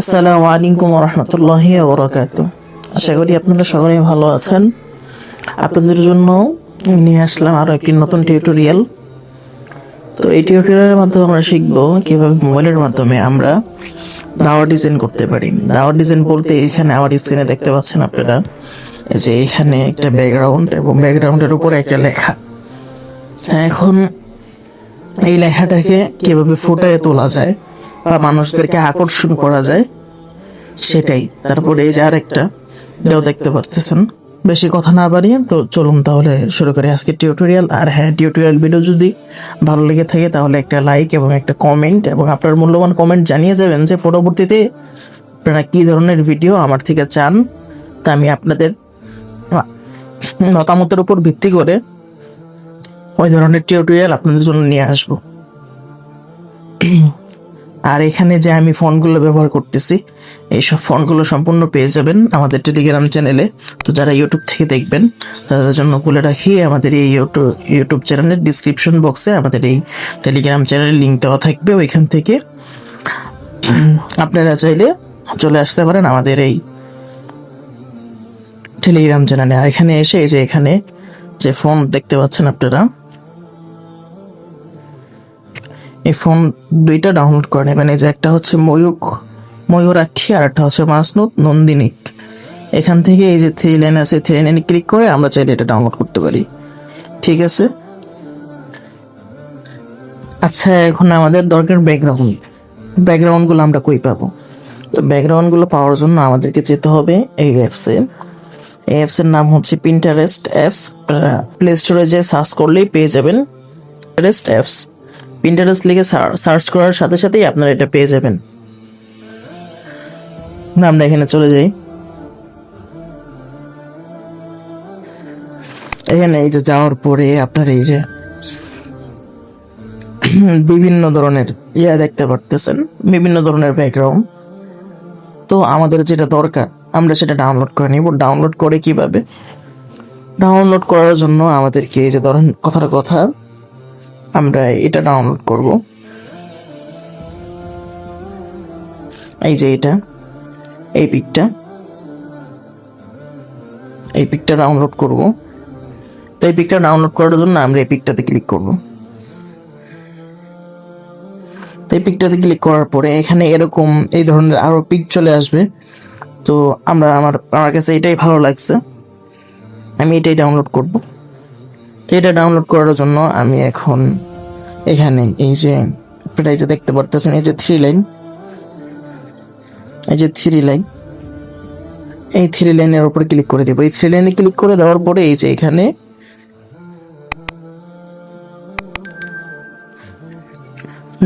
আসসালামু আলাইকুম রহমতুল্লাহি ওবরাকাতুহ। আশা করি আপনারা সকলেই ভালো আছেন। আপনাদের জন্য নিয়ে আসলাম আরো একটি নতুন টিউটোরিয়াল। তো এই টিউটোরিয়ালের মাধ্যমে আমরা শিখব কিভাবে মোবাইলের মাধ্যমে আমরা দাওয়ার ডিজাইন করতে পারি। দাওয়ার ডিজাইন বলতে এখানে আমার স্ক্রিনে দেখতে পাচ্ছেন আপনারা যে এখানে একটা ব্যাকগ্রাউন্ড এবং ব্যাকগ্রাউন্ডের উপরে একটা লেখা। এখন এই লেখাটাকে কিভাবে ফুটিয়ে তোলা যায় বা মানুষদেরকে আকর্ষণ করা যায় সেটাই। তারপরে এই যে আরেকটা, এটাও দেখতে পারতেছেন। বেশি কথা না বাড়িয়ে তো চলুন তাহলে শুরু করি আজকের টিউটোরিয়াল। আর হ্যাঁ, টিউটোরিয়াল ভিডিও যদি ভালো লেগে থাকে তাহলে একটা লাইক এবং একটা কমেন্ট এবং আপনার মূল্যবান কমেন্ট জানিয়ে যাবেন যে পরবর্তীতে আপনারা কী ধরনের ভিডিও আমার থেকে চান, তা আমি আপনাদের মতামতের উপর ভিত্তি করে ওই ধরনের টিউটোরিয়াল আপনাদের জন্য নিয়ে আসবো। আর এখানে যে আমি ফোনগুলো ব্যবহার করতেছি, এইসব ফোনগুলো সম্পূর্ণ পেয়ে যাবেন আমাদের টেলিগ্রাম চ্যানেলে। তো যারা ইউটিউব থেকে দেখবেন তাদের জন্য বলে রাখি, আমাদের এই ইউটিউব চ্যানেলের ডিসক্রিপশন বক্সে আমাদের এই টেলিগ্রাম চ্যানেলের লিঙ্ক দেওয়া থাকবে। ওইখান থেকে আপনারা চাইলে চলে আসতে পারেন আমাদের এই টেলিগ্রাম চ্যানেলে। আর এখানে এসে এই যে এখানে যে ফোন দেখতে পাচ্ছেন আপনারা, এই ফোন দুইটা ডাউনলোড করে নেবেন। এই যে একটা হচ্ছে ময়ূরাক্ষী আর একটা হচ্ছে মাসনুদ নন্দিনী। এখান থেকে এই যে থ্রি লাইন আছে, থ্রি লাইনে ক্লিক করে আমরা চাইলে এটা ডাউনলোড করতে পারি। ঠিক আছে। আচ্ছা, এখন আমাদের দরকার ব্যাকগ্রাউন্ডগুলো আমরা কই পাবো? তো ব্যাকগ্রাউন্ডগুলো পাওয়ার জন্য আমাদেরকে যেতে হবে এই অ্যাপসে। এই অ্যাপসের নাম হচ্ছে পিন্টারেস্ট অ্যাপস। প্লে স্টোরে যে সার্চ করলেই পেয়ে যাবেন পিন্টারেস্ট অ্যাপস। পিন্টারেস্ট লিখে সার্চ করার সাথে সাথেই আপনারা এটা পেয়ে যাবেন। আমরা এখানে চলে যাই। এখানে এই যে যাওয়ার পরে আপনার এই যে বিভিন্ন ধরনের দেখতে পারতেছেন, বিভিন্ন ধরনের ব্যাকগ্রাউন্ড। তো আমাদের যেটা দরকার আমরা সেটা ডাউনলোড করে নিব। ডাউনলোড করে কিভাবে? ডাউনলোড করার জন্য আমাদেরকে এই যে ধরেন কথার কথা আমরা এটা ডাউনলোড করব। এই যে এটা এই পিকটা ডাউনলোড করব। তো এই পিকটা ডাউনলোড করার জন্য আমরা এই পিকটাতে ক্লিক করব। তো এই পিকটাতে ক্লিক করার পরে এখানে এরকম এই ধরনের আরো পিক চলে আসবে। তো আমার কাছে এটাই ভালো লাগছে, আমি এটাই ডাউনলোড করব। তো এটা ডাউনলোড করার জন্য আমি এখন এখানে এই যে আপনারা এই যে দেখতে পারতেছেন এই যে থ্রি লাইন, এই থ্রি লাইনের উপর ক্লিক করে দেবো। এই থ্রি লাইনে ক্লিক করে দেওয়ার পরে এই যে এখানে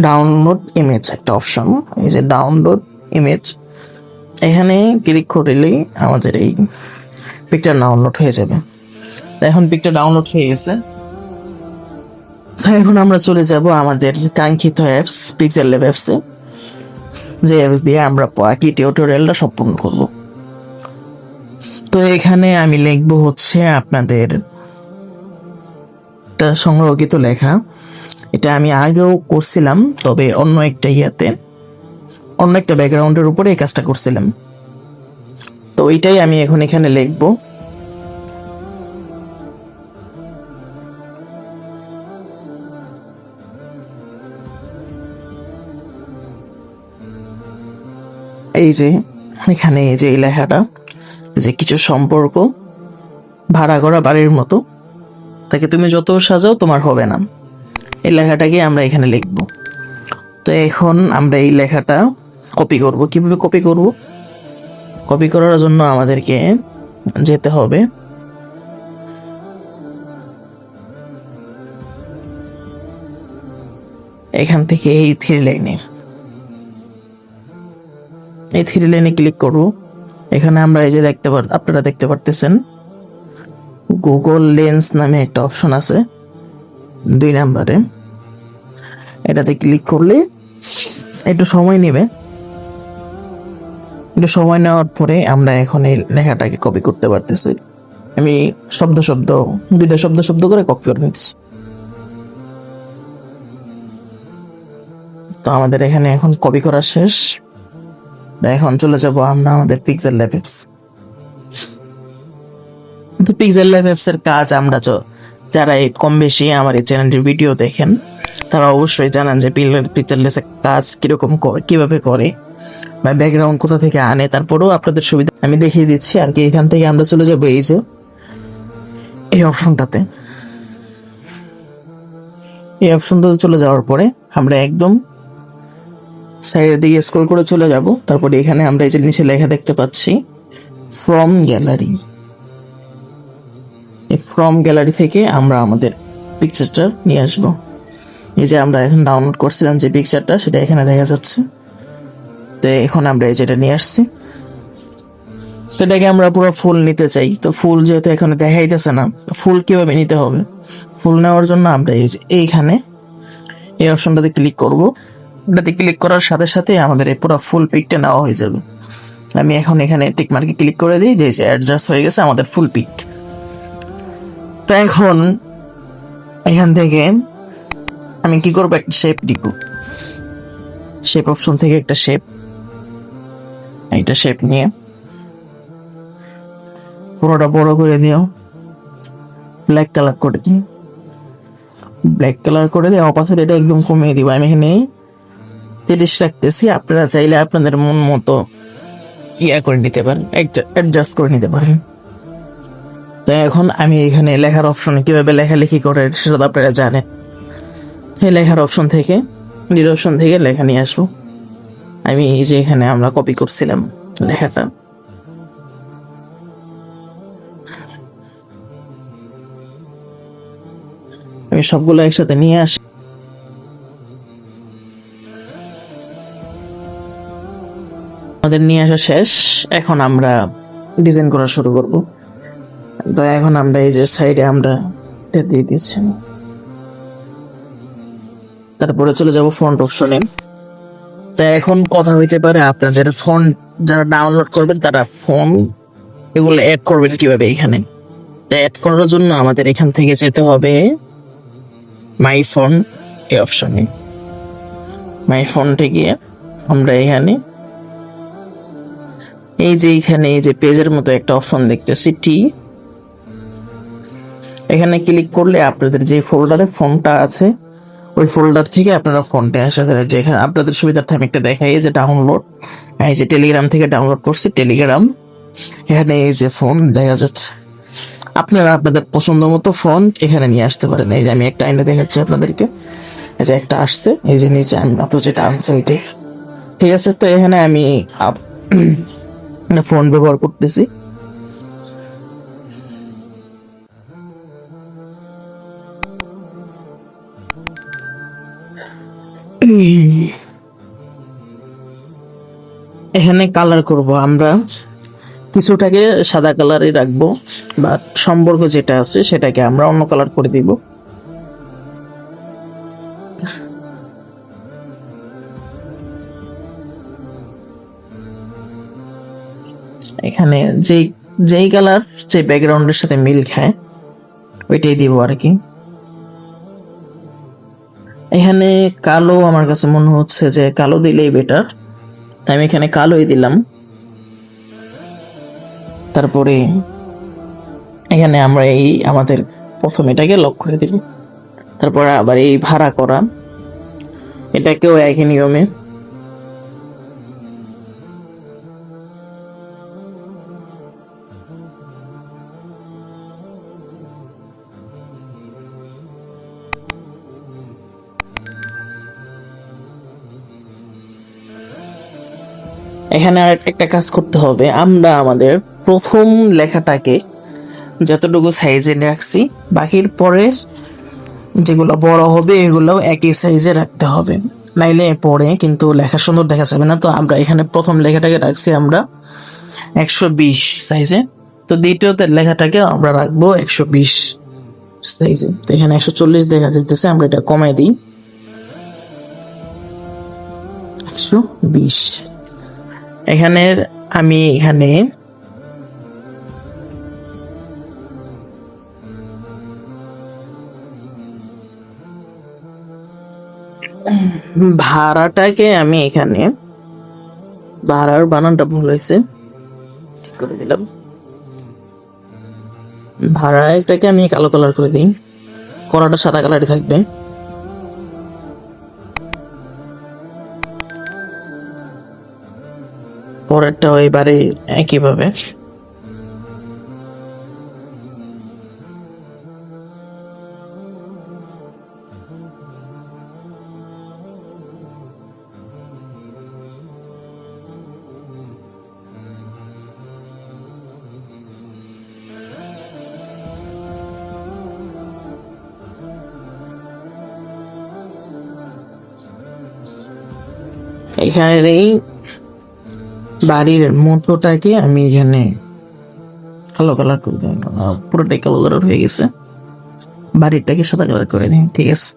ডাউনলোড ইমেজ একটা অপশন, এই যে ডাউনলোড ইমেজ, এখানে ক্লিক করলেই আমাদের এই পিকটা ডাউনলোড হয়ে যাবে। এখন পিকটা ডাউনলোড হয়ে গেছে। এখন আমরা চলে যাব আমাদের কাঙ্ক্ষিত অ্যাপস পিক্সেল ল্যাব অ্যাপসে, যে অ্যাপস দিয়ে আমরা বাকি টিউটোরিয়ালটা সম্পূর্ণ করব। তো এখানে আমি লিখব হচ্ছে আপনাদের একটা সংরক্ষিত লেখা। এটা আমি আগেও করছিলাম, তবে অন্য একটা ব্যাকগ্রাউন্ডের উপরে এই কাজটা করছিলাম। তো এইটাই আমি এখন এখানে লিখব। এই যে এখানে এই যে এই লেখাটা, যে কিছু সম্পর্ক ভাড়া করা বাড়ির মতো, তাকে তুমি যত সাজাও তোমার হবে না, এই লেখাটাকে আমরা এখানে লিখব। তো এখন আমরা এই লেখাটা কপি করব। কিভাবে কপি করব? কপি করার জন্য আমাদেরকে যেতে হবে এখান থেকে এই থ্রি লাইনে ক্লিক করব। এখানে আমরা এই যে আপনারা দেখতে পারতেছেন গুগল লেন্স নামে একটা অপশন আছে 2 নম্বরে। এটাতে ক্লিক করলে একটু সময় নেবে। একটু সময় নেওয়ার পরে আমরা এখন এই লেখাটাকে কপি করতে পারতেছি। আমি দুইটা শব্দ করে কপি করে নিচ্ছি। তো আমাদের এখানে এখন কপি করা শেষ। এখন চলে যাব আমরা আমাদের পিক্সেল ল্যাব অ্যাপস। তো পিক্সেল ল্যাব অ্যাপস এর কাজ আমরা যারা এই কম বেশি আমার এই চ্যানেলটির ভিডিও দেখেন তারা অবশ্যই জানান যে পিক্সেল ল্যাব কাজ কিরকম করে, কিভাবে করে বা ব্যাকগ্রাউন্ড কোথা থেকে আনে। তারপরেও আপনাদের সুবিধা আমি দেখিয়ে দিচ্ছি আর কি। এখান থেকে আমরা চলে যাবো এই যে এই অপশনটাতে। এই অপশনটাতে চলে যাওয়ার পরে আমরা একদম সাইডের দিকে স্ক্রল করে চলে যাব। তারপরে এখানে আমরা এই যে নিচে লেখা দেখতে পাচ্ছি ফ্রম গ্যালারি। এই ফ্রম গ্যালারি থেকে আমরা আমাদের পিকচারটা নিয়ে আসবো। এই যে আমরা এখন ডাউনলোড করছিলাম যে পিকচারটা, সেটা এখানে দেখা যাচ্ছে। তো এখন আমরা এই যেটা নিয়ে আসছি, এটাকে আমরা পুরো ফুল নিতে চাই। তো ফুল যেহেতু এখানে দেখাইতেছে না, ফুল কিভাবে নিতে হবে, ফুল নেওয়ার জন্য আমরা এই যে এইখানে এই অপশনটাতে ক্লিক করব। এটাতে ক্লিক করার সাথে সাথে আমাদের এই পুরো ফুল পিকটা নেওয়া হয়ে যাবে। আমি এখন এখানে টিক মার্কে ক্লিক করে দিই যে অ্যাডজাস্ট হয়ে গেছে আমাদের ফুল পিক। তো এখন এখান থেকে আমি কি করবো, একটা শেপ দিব। শেপ অপশন থেকে একটা শেপ নিয়ে পুরোটা বড় করে দিও, ব্ল্যাক কালার করে দিই। ব্ল্যাক কালার করে দিয়ে অপাসিটিটা একদম কমিয়ে দিব। আমি এখানে 30 রাখতেছি, আপনারা চাইলে আপনাদের মন মতো করে নিতে পারেন, অ্যাডজাস্ট করে নিতে পারেন। তো এখন আমি এখানে লেখার অপশনে কিভাবে লেখালেখি করে সেটা তো আপনারা জানেন। এই লেখার অপশন থেকে লেখা নিয়ে আসবো। আমি এই যে এখানে আমরা কপি করছিলাম লেখাটা, আমি সবগুলো একসাথে নিয়ে আসি। আমাদের নিয়ে আসা শেষ, এখন আমরা ডিজাইন করা শুরু করব। তো এখন আমরা এই যে সাইডে আমরা এটা দিয়ে দিচ্ছি। তারপরে চলে যাব ফন্ট অপশনে। তো এখন কথা হইতে পারে আপনাদের ফন্ট যারা ডাউনলোড করবেন তারা ফন্ট এগুলো অ্যাড করবেন কিভাবে এখানে। তো অ্যাড করার জন্য আমাদের এখান থেকে যেতে হবে মাই ফন্ট এই অপশনে। মাই ফন্টে গিয়ে আমরা এখানে এই যে পেজের মতো একটা অপশন দেখতেছি টি, এখানে ক্লিক করলে আপনাদের যে ফোল্ডারে ফন্টটা আছে ওই ফোল্ডার থেকে আপনারা ফন্টে আসা যাবে। যেখানে আপনাদের সুবিধার্থে আমি একটা দেখাই, এই যে ডাউনলোড, এই যে টেলিগ্রাম থেকে ডাউনলোড করছি টেলিগ্রাম, এখানে এই যে ফন্ট দেখা যাচ্ছে। আপনারা আপনাদের পছন্দ মতো ফন্ট এখানে নিয়ে আসতে পারেন। এই যে আমি একটা আইনে দেখাচ্ছি আপনাদেরকে, এই যে একটা আসছে, এই যে নিচে আমি আপনার যেটা আনছে ওইটাই, ঠিক আছে। তো এখানে আমি ফন্ট ব্যবহার করতেছি। এখানে কালার করব আমরা, কিছুটাকে সাদা কালারই রাখবো, বা সম্পর্ক যেটা আছে সেটাকে আমরা অন্য কালার করে দিব। এখানে যেই কালার যে ব্যাকগ্রাউন্ডের সাথে মিল খায় ওইটাই দিব আর কি। এখানে কালো আমার কাছে মনে হচ্ছে যে কালো দিলেই বেটার, তাই আমি এখানে কালোই দিলাম। তারপরে এখানে আমরা এই আমাদের প্রথম এটাকে লক করে দিব। তারপরে আবার এই ভাড়া করা, এটাকেও একই নিয়মে। এখানে আর একটা কাজ করতে হবে, আমরা আমাদের প্রথম লেখাটাকে যতটুকু সাইজে রাখছি বাকির পরের যেগুলো বড় হবে এগুলোও একই সাইজে রাখতে হবে, নাইলে পরে কিন্তু লেখা সুন্দর দেখা যাবে না। তো আমরা এখানে প্রথম লেখাটাকে রাখছি আমরা 120 সাইজে, তো দ্বিতীয়তে লেখাটাকে আমরা রাখবো 120 সাইজে। তো এখানে 140 দেখা যাইতেছে, আমরা এটা কমাই দিই 120। এখানে আমি ভাড়াটাকে আমি এখানে ভাড়ার বানানটা ভুল হয়েছে, ঠিক করে দিলাম। ভাড়া এটাকে আমি কালো কালার করে দিই, কড়াটা সাদা কালারই থাকবে। পরেরটা এবারে একইভাবে। এখানে এই বাড়ির মতোটাকে আমি এখানে কালো কালার করে দিই, পুরোটাই কালো কালার হয়ে গেছে। বাড়িটাকে সাদা কালার করে দিই, ঠিক আছে।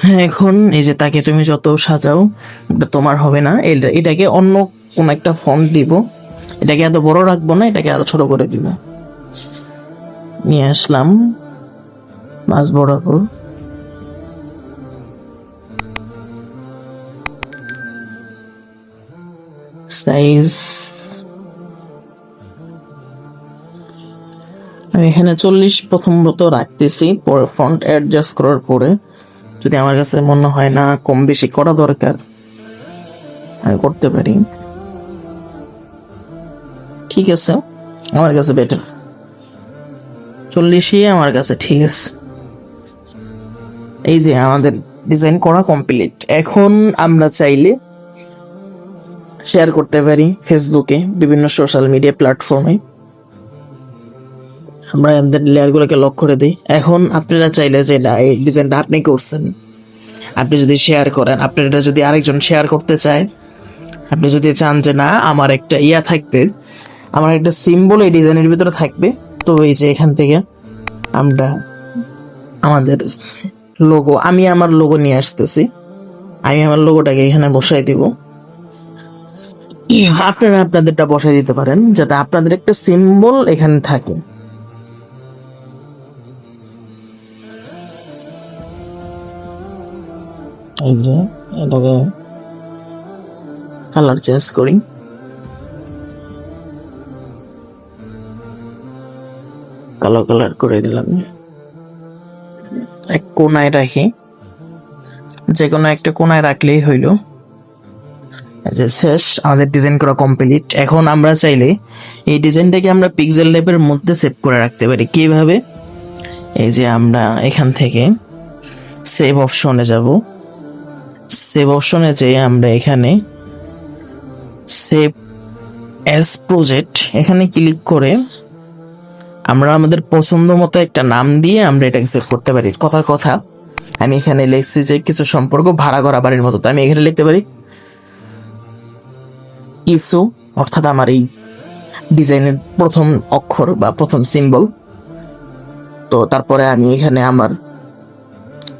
হ্যাঁ, এখন এই যে তাকে তুমি যত সাজাও ওটা তোমার হবে না, এটাকে অন্য কোন একটা ফন্ট দিব। এটাকে এত বড় রাখবো না, এটাকে আরো ছোট করে দিব। নিয়ে আসলাম মাছ বরাবর, সাইজ আমি এখানে 40 প্রথমত রাখতেছি, পরে ফন্ট অ্যাডজাস্ট করার পরে যদি আমার কাছে মনে হয় না কম বেশি করা দরকার আমি করতে পারি, ঠিক আছে। আমার কাছে বেটার 40ই আমার কাছে ঠিক আছে। এই যে আমাদের ডিজাইন করা কমপ্লিট। এখন আমরা চাইলে শেয়ার করতে পারি ফেসবুকে, বিভিন্ন সোশ্যাল মিডিয়া প্ল্যাটফর্মে। আমরা আমাদের লেয়ারগুলোকে লক করে দিই। এখন আপনারা চাইলে যে না, এই ডিজাইনটা আপনি করছেন, আপনি যদি শেয়ার করেন, আপনার এটা যদি আরেকজন শেয়ার করতে চায়, আপনি যদি চান যে না আমার একটা থাকবে, আমার একটা সিম্বল এই ডিজাইনের ভিতরে থাকবে, তো এই যে এখান থেকে আমরা আমাদের লোগো, আমি আমার লোগো নিয়ে আসতেছি, আমি আমার লোগোটাকে এখানে বসাই দিব। আপনারা আপনাদেরটা বসাই দিতে পারেন যাতে আপনাদের একটা সিম্বল এখানে থাকে। এই যে এটাকে কালার চেঞ্জ করি, কালো কালার করে দিলাম। এক কোনায় রাখি, যে কোনো একটা কোনায় রাখলেই হইল। শেষ, আমাদের ডিজাইন করা কমপ্লিট। এখন আমরা চাইলে এই ডিজাইনটাকে আমরা পিক্সেল ল্যাবের মধ্যে সেভ করে রাখতে পারি। কিভাবে? এই যে আমরা এখান থেকে সেভ অপশনে যাব, সেভ অপশনে যেয়ে আমরা এখানে সেভ অ্যাজ প্রজেক্ট এখানে ক্লিক করে আমরা আমাদের পছন্দ মতো একটা নাম দিয়ে আমরা এটাকে সেভ করতে পারি। কথার কথা আমি এখানে লিখছি যে কিছু সম্পর্ক ভাড়া করা বাড়ির মতো, তো আমি এখানে লিখতে পারি কিছু, অর্থাৎ আমার এই ডিজাইনের প্রথম অক্ষর বা প্রথম সিম্বল। তো তারপরে আমি এখানে আমার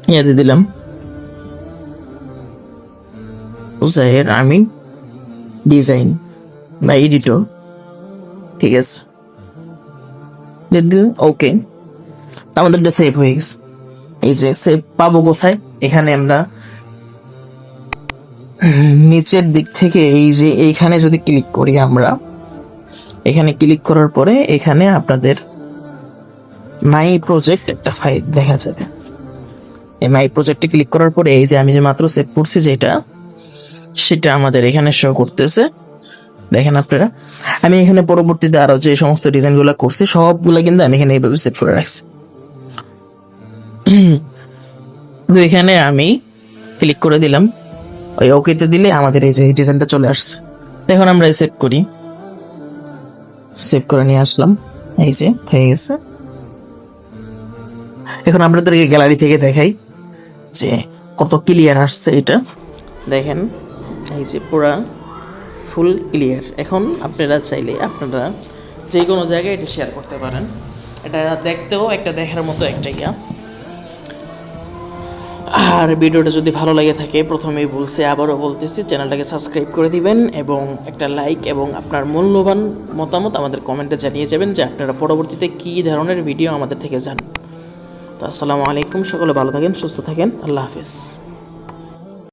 দিয়ে দিলাম জাহের আমিন ডিজাইন বা এডিটর, ঠিক আছে, দিয়ে দিলাম ওকে। আমাদের সেভ হয়ে গেছে। এই যে সেভ পাবো কোথায়? এখানে আমরা নিচের দিক থেকে এই যে এইখানে যদি ক্লিক করি, আমরা এখানে ক্লিক করার পরে এখানে আপনাদের মাই প্রজেক্ট একটা ফাইল দেখা যাবে। এই মাই প্রজেক্টে ক্লিক করার পরে এই যে আমি যে মাত্র সেভ করছি যেটা, সেটা আমাদের এখানে শো করতেছে। দেখেন আপনারা, আমি এখানে পরবর্তীতে আরো যে সমস্ত ডিজাইনগুলো করছি সবগুলো কিন্তু আমি এখানে এইভাবে সেভ করে রাখছি। তো এখানে আমি ক্লিক করে দিলাম, ওই ওকেতে দিলে আমাদের এই যে ডিজাইনটা চলে আসছে। এখন আমরা সেভ করি, সেভ করে নিয়ে আসলাম, এই যে হয়ে গেছে। এখন আপনাদেরকে গ্যালারি থেকে দেখাই যে কত ক্লিয়ার আসছে এটা। দেখেন এই যে পুরা ফুল ক্লিয়ার। এখন আপনারা চাইলে আপনারা যে কোনো জায়গায় এটা শেয়ার করতে পারেন। এটা দেখতেও একটা দেখার মতো একটা আর ভিডিওটা যদি ভালো লাগে থাকে, প্রথমেই বলছি আবারও বলতেছি, চ্যানেলটাকে সাবস্ক্রাইব করে দিবেন এবং একটা লাইক এবং আপনার মূল্যবান মতামত আমাদের কমেন্টে জানিয়ে যাবেন যে আপনারা পরবর্তীতে কী ধরনের ভিডিও আমাদের থেকে চান। তো আসসালামু আলাইকুম, সকলে ভালো থাকেন, সুস্থ থাকেন, আল্লাহ হাফেজ।